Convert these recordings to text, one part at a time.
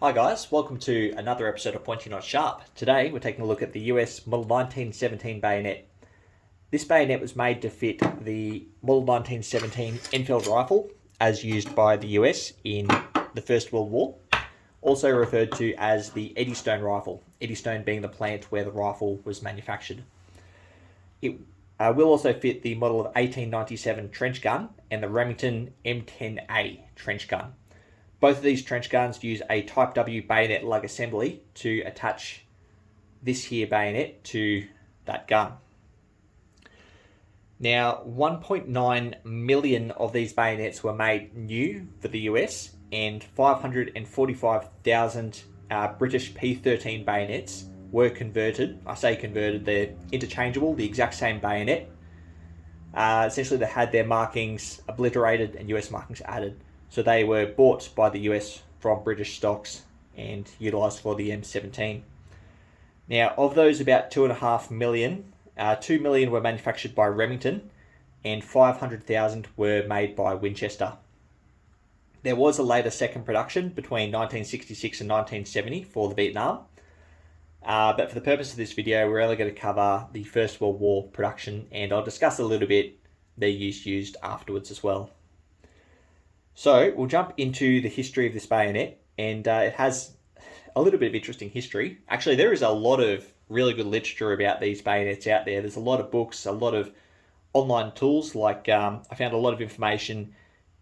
Hi guys, welcome to another episode of Pointy Not Sharp. Today we're taking a look at the US Model 1917 Bayonet. This bayonet was made to fit the Model 1917 Enfield rifle as used by the US in the First World War, also referred to as the Eddystone rifle, Eddystone being the plant where the rifle was manufactured. It will also fit the model of 1897 trench gun and the Remington M10A trench gun. Both of these trench guns use a Type W bayonet lug assembly to attach this here bayonet to that gun. Now, 1.9 million of these bayonets were made new for the US, and 545,000 British P13 bayonets were converted. I say converted, they're interchangeable, the exact same bayonet. Essentially, they had their markings obliterated and US markings added. So they were bought by the US from British stocks and utilised for the M17. Now, of those about 2.5 million, 2 million were manufactured by Remington and 500,000 were made by Winchester. There was a later second production between 1966 and 1970 for the Vietnam. But for the purpose of this video, we're only going to cover the First World War production, and I'll discuss a little bit their use used afterwards as well. So we'll jump into the history of this bayonet, and it has a little bit of interesting history. Actually, there is a lot of really good literature about these bayonets out there. There's a lot of books, a lot of online tools, like I found a lot of information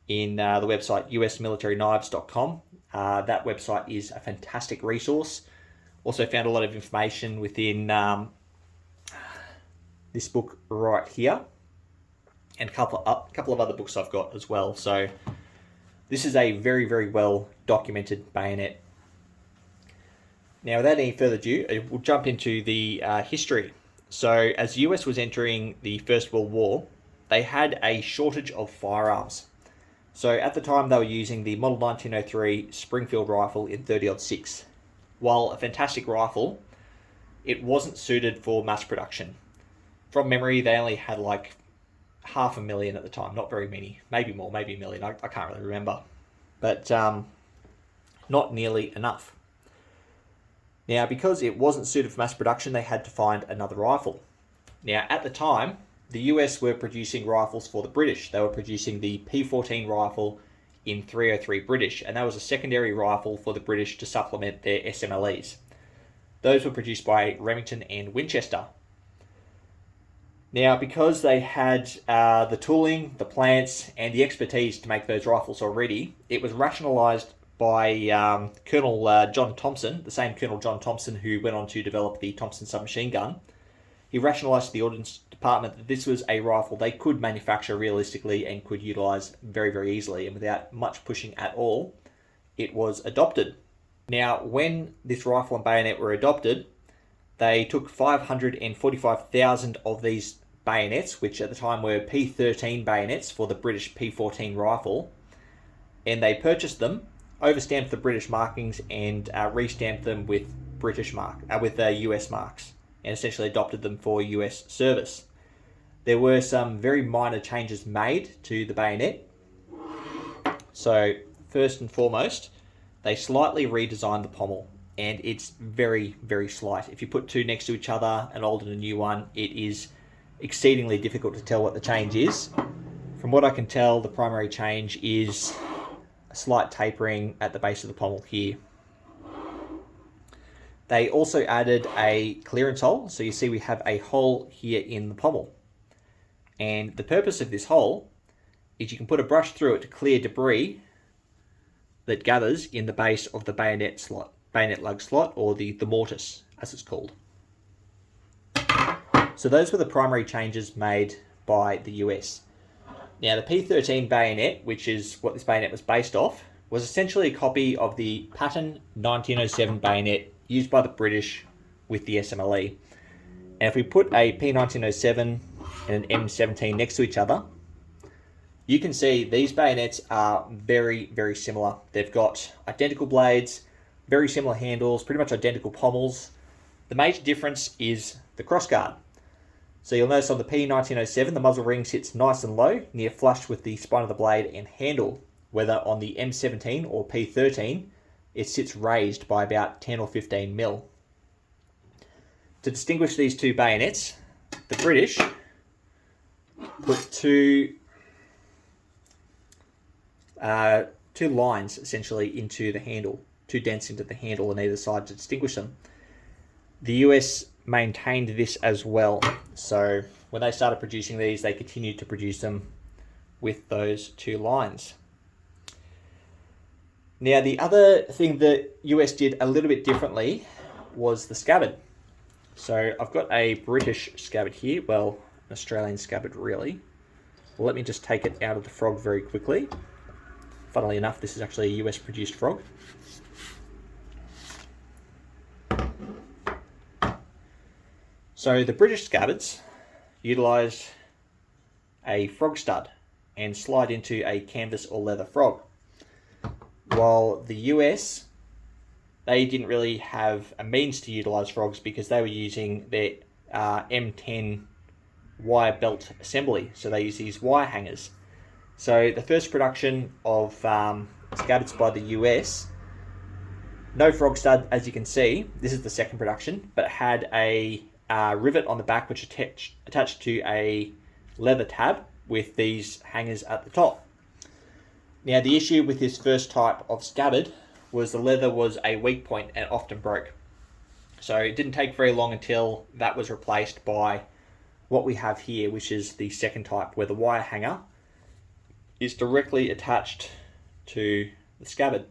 in the website usmilitaryknives.com. That website is a fantastic resource. Also found a lot of information within this book right here, and a couple of other books I've got as well. So this is a very, very well documented bayonet. Now, without any further ado, we'll jump into the history. So, as the US was entering the First World War, they had a shortage of firearms. So, at the time, they were using the Model 1903 Springfield rifle in 30-06. While a fantastic rifle, it wasn't suited for mass production. From memory, they only had like 500,000 at the time, not very many, maybe more, maybe 1 million, I can't really remember, but not nearly enough. Now, because it wasn't suited for mass production, they had to find another rifle. Now, at the time, the US were producing rifles for the British. They were producing the P14 rifle in 303 British, and that was a secondary rifle for the British to supplement their SMLEs. Those were produced by Remington and Winchester. Now, because they had the tooling, the plants, and the expertise to make those rifles already, it was rationalised by Colonel John Thompson, the same Colonel John Thompson who went on to develop the Thompson submachine gun. He rationalised to the Ordnance Department that this was a rifle they could manufacture realistically and could utilise very, very easily, and without much pushing at all, it was adopted. Now, when this rifle and bayonet were adopted, they took 545,000 of these bayonets, which at the time were P13 bayonets for the British P14 rifle, and they purchased them, overstamped the British markings, and restamped them with US marks, and essentially adopted them for US service. There were some very minor changes made to the bayonet. So first and foremost, they slightly redesigned the pommel, and it's very, very slight. If you put two next to each other, an old and a new one, it is exceedingly difficult to tell what the change is. From what I can tell, the primary change is a slight tapering at the base of the pommel here. They also added a clearance hole, so you see we have a hole here in the pommel. And the purpose of this hole is you can put a brush through it to clear debris that gathers in the base of the bayonet lug slot, or the mortise, as it's called. So those were the primary changes made by the US. Now, the P13 bayonet, which is what this bayonet was based off, was essentially a copy of the Patton 1907 bayonet used by the British with the SMLE. And if we put a P1907 and an M17 next to each other, you can see these bayonets are very, very similar. They've got identical blades, very similar handles, pretty much identical pommels. The major difference is the crossguard. So you'll notice on the P1907, the muzzle ring sits nice and low, near flush with the spine of the blade and handle, whether on the M17 or P13, it sits raised by about 10 or 15 mil. To distinguish these two bayonets, the British put two lines essentially into the handle, two dents into the handle on either side to distinguish them. The US maintained this as well. So when they started producing these, they continued to produce them with those two lines. Now, the other thing the US did a little bit differently was the scabbard. So I've got a British scabbard here, well, an Australian scabbard really. Well, let me just take it out of the frog very quickly. Funnily enough, this is actually a US produced frog. So the British scabbards utilised a frog stud and slide into a canvas or leather frog. While the US, they didn't really have a means to utilise frogs because they were using their M10 wire belt assembly. So they use these wire hangers. So the first production of scabbards by the US, no frog stud, as you can see. This is the second production, but had a rivet on the back which attached to a leather tab with these hangers at the top. Now, the issue with this first type of scabbard was the leather was a weak point and often broke. So it didn't take very long until that was replaced by what we have here, which is the second type, where the wire hanger is directly attached to the scabbard.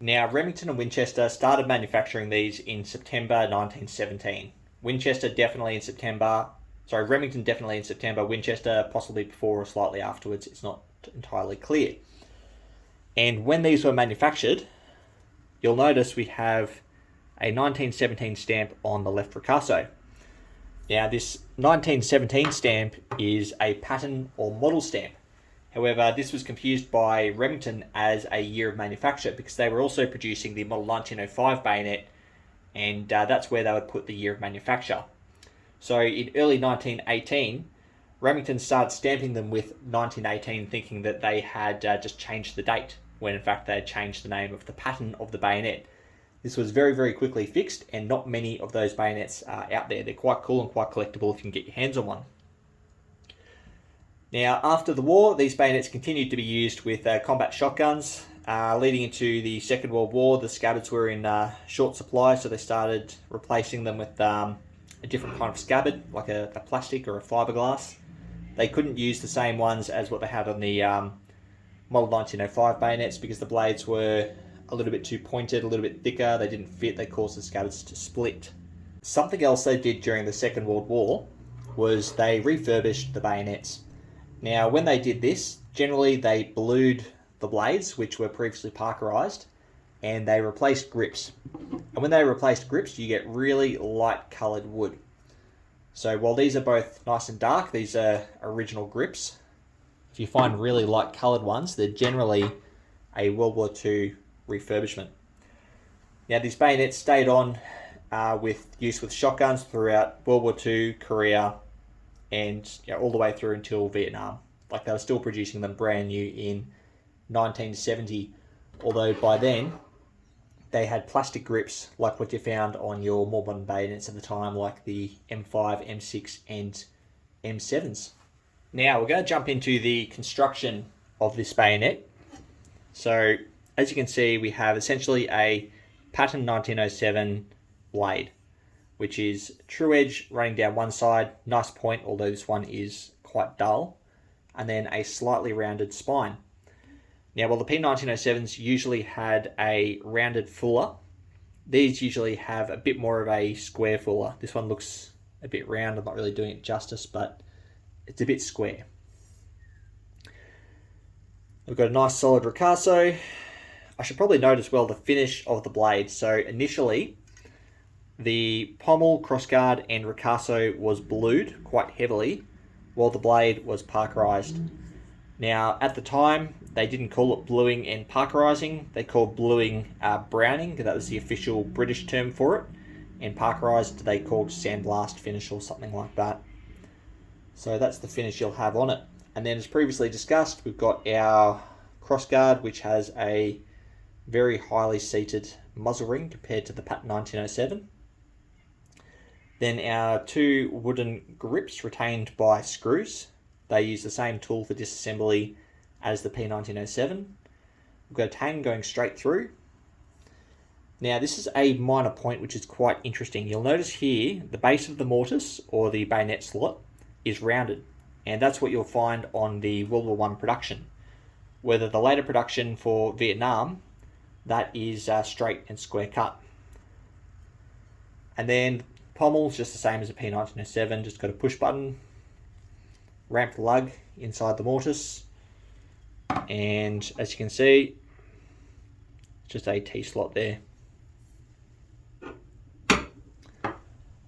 Now, Remington and Winchester started manufacturing these in September 1917. Remington definitely in September, Winchester possibly before or slightly afterwards. It's not entirely clear. And when these were manufactured, you'll notice we have a 1917 stamp on the left ricasso. Now, this 1917 stamp is a pattern or model stamp. However, this was confused by Remington as a year of manufacture because they were also producing the model 1905 bayonet, and that's where they would put the year of manufacture. So in early 1918, Remington started stamping them with 1918, thinking that they had just changed the date, when in fact they had changed the name of the pattern of the bayonet. This was very, very quickly fixed, and not many of those bayonets are out there. They're quite cool and quite collectible if you can get your hands on one. Now, after the war, these bayonets continued to be used with combat shotguns. Leading into the Second World War, the scabbards were in short supply, so they started replacing them with a different kind of scabbard, like a plastic or a fiberglass. They couldn't use the same ones as what they had on the model 1905 bayonets because the blades were a little bit too pointed, a little bit thicker. They didn't fit. They caused the scabbards to split. Something else they did during the Second World War was they refurbished the bayonets. Now, when they did this, generally they blued the blades, which were previously parkerized, and they replaced grips. And when they replaced grips, you get really light colored wood. So while these are both nice and dark, these are original grips. If you find really light colored ones, they're generally a World War II refurbishment. Now, these bayonets stayed on with use with shotguns throughout World War II, Korea, and all the way through until Vietnam. Like, they were still producing them brand new in 1970, although by then they had plastic grips like what you found on your more modern bayonets at the time, like the M5, M6 and M7s. Now we're going to jump into the construction of this bayonet. So as you can see, we have essentially a pattern 1907 blade, which is true edge running down one side, nice point, although this one is quite dull, and then a slightly rounded spine. Now, while the P1907s usually had a rounded fuller, these usually have a bit more of a square fuller. This one looks a bit round. I'm not really doing it justice, but it's a bit square. We've got a nice solid ricasso. I should probably note as well the finish of the blade. So initially, the pommel, crossguard and ricasso was blued quite heavily, while the blade was parkerized. Now, at the time, they didn't call it bluing and parkerizing. They called bluing browning. That was the official British term for it. And parkerized, they called sandblast finish or something like that. So that's the finish you'll have on it. And then, as previously discussed, we've got our crossguard, which has a very highly seated muzzle ring compared to the Pat 1907. Then our two wooden grips retained by screws. They use the same tool for disassembly as the P1907. We've got a tang going straight through. Now this is a minor point which is quite interesting. You'll notice here the base of the mortise or the bayonet slot is rounded, and that's what you'll find on the WW1 production. Whether the later production for Vietnam, that is straight and square cut. And then pommel's just the same as a P1907, just got a push button, ramp lug inside the mortise, and as you can see, just a T-slot there.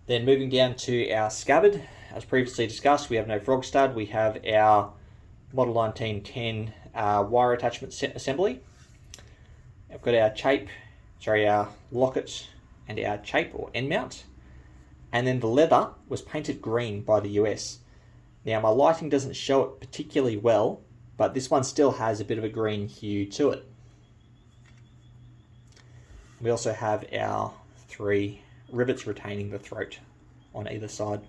Then moving down to our scabbard, as previously discussed, we have no frog stud. We have our Model 1910 wire attachment assembly. We've got our locket and our chape or end mount. And then the leather was painted green by the US. Now my lighting doesn't show it particularly well, but this one still has a bit of a green hue to it. We also have our 3 rivets retaining the throat on either side.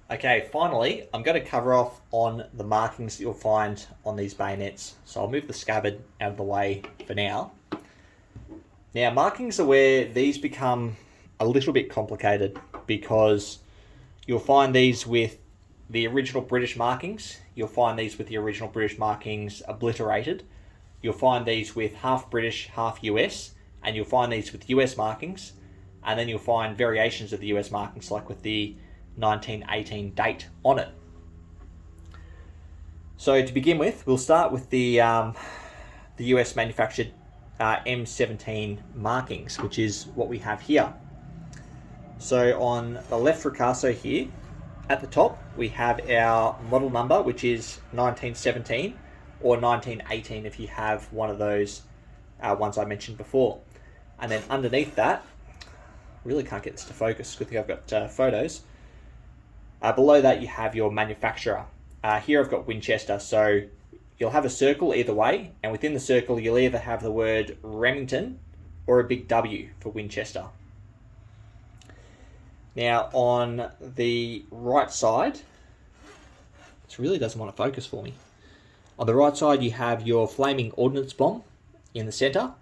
Okay, finally, I'm going to cover off on the markings that you'll find on these bayonets. So I'll move the scabbard out of the way for now. Now, markings are where these become a little bit complicated, because you'll find these with the original British markings. You'll find these with the original British markings obliterated. You'll find these with half British, half US, and you'll find these with US markings. And then you'll find variations of the US markings, like with the 1918 date on it. So to begin with, we'll start with the US manufactured M17 markings, which is what we have here. So on the left ricasso here, at the top, we have our model number, which is 1917 or 1918 if you have one of those ones I mentioned before. And then underneath that, really can't get this to focus, good thing I've got photos. Below that you have your manufacturer. Here I've got Winchester, so you'll have a circle either way, and within the circle you'll either have the word Remington or a big W for Winchester. Now on the right side, this really doesn't want to focus for me. On the right side you have your flaming ordnance bomb in the center.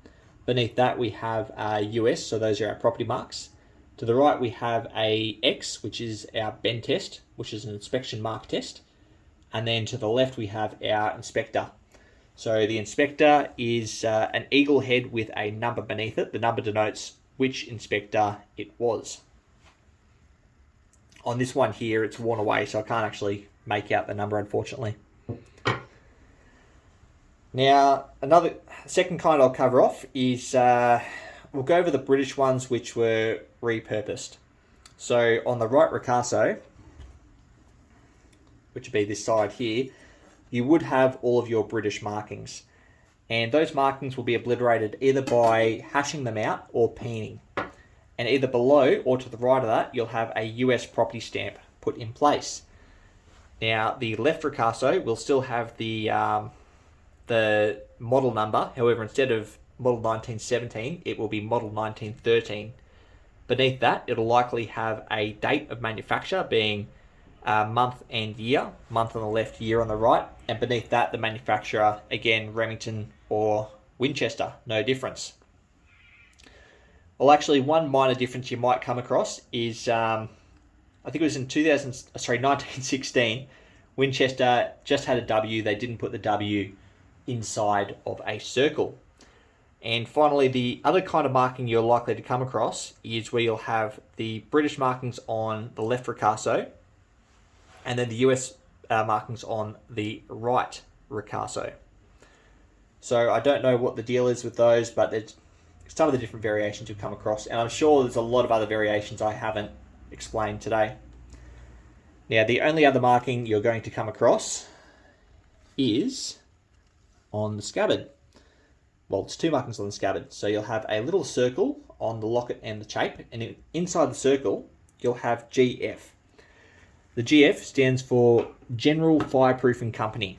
Beneath that we have US, so those are our property marks. To the right we have a X, which is our bend test, which is an inspection mark test. And then to the left we have our inspector. So the inspector is an eagle head with a number beneath it. The number denotes which inspector it was. On this one here it's worn away, so I can't actually make out the number, unfortunately. Now another second kind I'll cover off is we'll go over the British ones which were repurposed. So on the right ricasso, which would be this side here, you would have all of your British markings. And those markings will be obliterated either by hashing them out or peening. And either below or to the right of that, you'll have a US property stamp put in place. Now, the left ricasso will still have the model number. However, instead of model 1917, it will be model 1913. Beneath that, it'll likely have a date of manufacture, being month and year, month on the left, year on the right, and beneath that the manufacturer, again Remington or Winchester, no difference. Well, actually one minor difference you might come across is I think it was in 1916, Winchester just had a W, they didn't put the W inside of a circle. And finally, the other kind of marking you're likely to come across is where you'll have the British markings on the left ricasso, and then the US markings on the right ricasso. So I don't know what the deal is with those, but there's some of the different variations you'll come across, and I'm sure there's a lot of other variations I haven't explained today. Now, the only other marking you're going to come across is on the scabbard. Well, it's two markings on the scabbard. So you'll have a little circle on the locket and the chape, and inside the circle you'll have GF. The GF stands for General Fireproofing Company,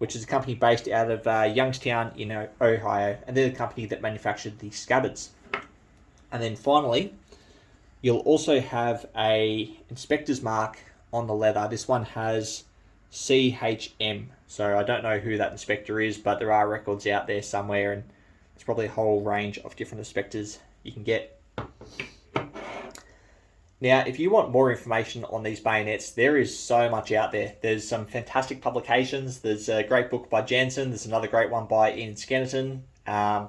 which is a company based out of Youngstown in Ohio, and they're the company that manufactured the Scabbards. And then finally, you'll also have a inspector's mark on the leather. This one has CHM, so I don't know who that inspector is, but there are records out there somewhere, and there's probably a whole range of different inspectors you can get. Now, if you want more information on these bayonets, there is so much out there. There's some fantastic publications. There's a great book by Jansen. There's another great one by Ian Skennerton. And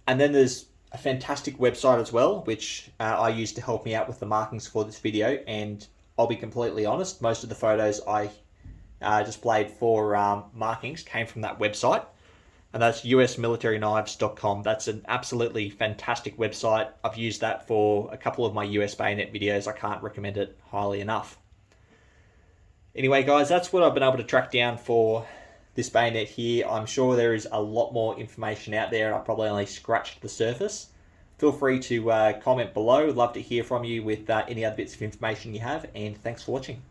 then there's a fantastic website as well, which I used to help me out with the markings for this video. And I'll be completely honest, most of the photos I displayed for markings came from that website. And that's usmilitaryknives.com. That's an absolutely fantastic website. I've used that for a couple of my US bayonet videos. I can't recommend it highly enough. Anyway, guys, that's what I've been able to track down for this bayonet here. I'm sure there is a lot more information out there, and I probably only scratched the surface. Feel free to comment below. I'd love to hear from you with any other bits of information you have, and thanks for watching.